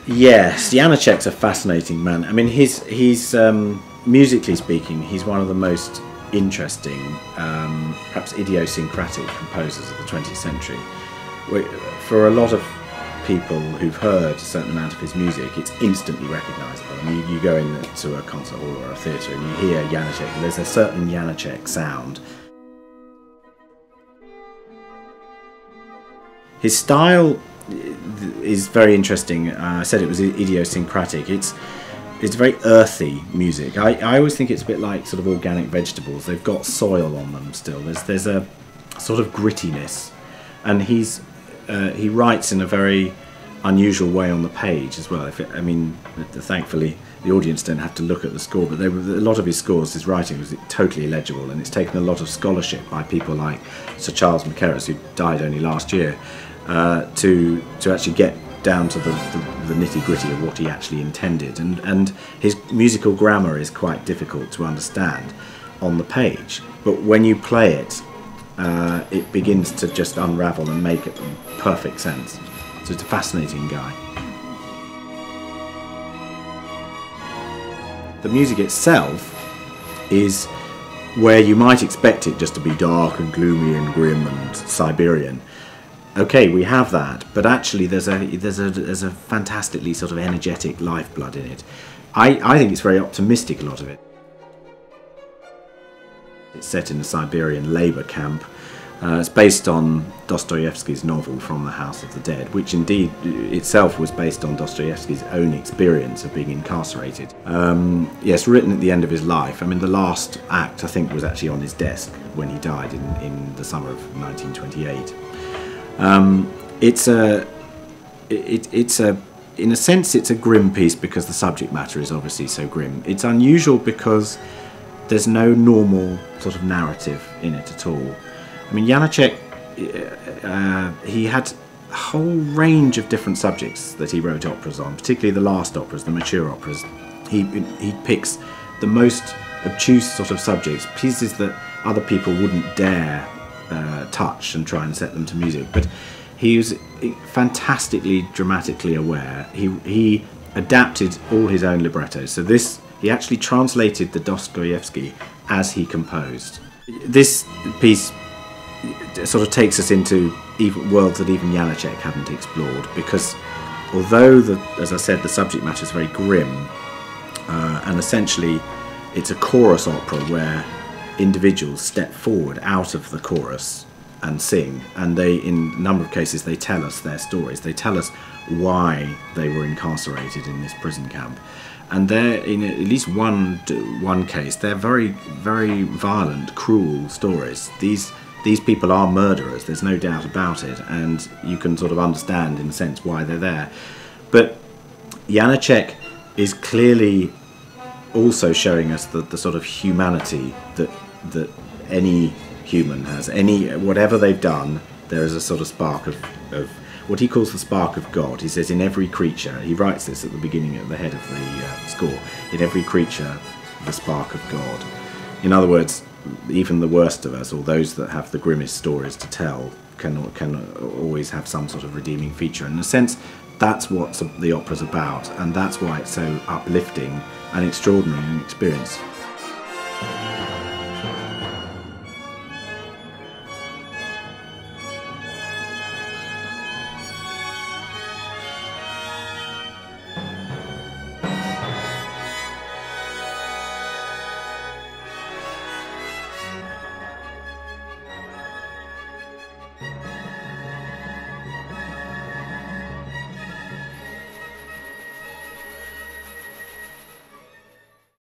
Yes, Janacek's a fascinating man. I mean, he's musically speaking, he's one of the most interesting, perhaps idiosyncratic composers of the 20th century. For a lot of people who've heard a certain amount of his music, it's instantly recognisable. I mean, you go into a concert hall or a theatre and you hear Janacek, and there's a certain Janacek sound. His style is very interesting. I said it was idiosyncratic. It's very earthy music. I always think it's a bit like sort of organic vegetables. They've got soil on them still. There's a sort of grittiness, and he writes in a very unusual way on the page as well. Thankfully the audience don't have to look at the score, but a lot of his scores, his writing was totally illegible, and it's taken a lot of scholarship by people like Sir Charles Mackerras, who died only last year, to actually get down to the nitty-gritty of what he actually intended, and his musical grammar is quite difficult to understand on the page, but when you play it, it begins to just unravel and make perfect sense. So it's a fascinating guy. The music itself is where you might expect it just to be dark and gloomy and grim and Siberian. Okay, we have that, but actually there's a fantastically sort of energetic lifeblood in it. I think it's very optimistic, a lot of it. It's set in a Siberian labour camp. It's based on Dostoyevsky's novel From the House of the Dead, which indeed itself was based on Dostoyevsky's own experience of being incarcerated. Yes, written at the end of his life. I mean, the last act, I think, was actually on his desk when he died in the summer of 1928. In a sense, it's a grim piece because the subject matter is obviously so grim. It's unusual because there's no normal sort of narrative in it at all. I mean, Janacek, he had a whole range of different subjects that he wrote operas on, particularly the last operas, the mature operas. He picks the most obtuse sort of subjects, pieces that other people wouldn't dare touch and try and set them to music. But he was fantastically dramatically aware. He adapted all his own librettos. So he actually translated the Dostoyevsky as he composed. This piece sort of takes us into worlds that even Janacek hadn't explored, because although, as I said, the subject matter is very grim, and essentially it's a chorus opera where individuals step forward out of the chorus and sing, and in a number of cases they tell us their stories. They tell us why they were incarcerated in this prison camp, and they're, in at least one case, they're very, very violent, cruel stories. These people are murderers, there's no doubt about it, and you can sort of understand in a sense why they're there. But Janacek is clearly also showing us the sort of humanity that any human has. Whatever they've done, there is a sort of spark of what he calls the spark of God. He says in every creature, he writes this at the beginning, at the head of the score, in every creature the spark of God. In other words, even the worst of us, or those that have the grimmest stories to tell, can always have some sort of redeeming feature. In a sense, that's what the opera's about, and that's why it's so uplifting and extraordinary an experience.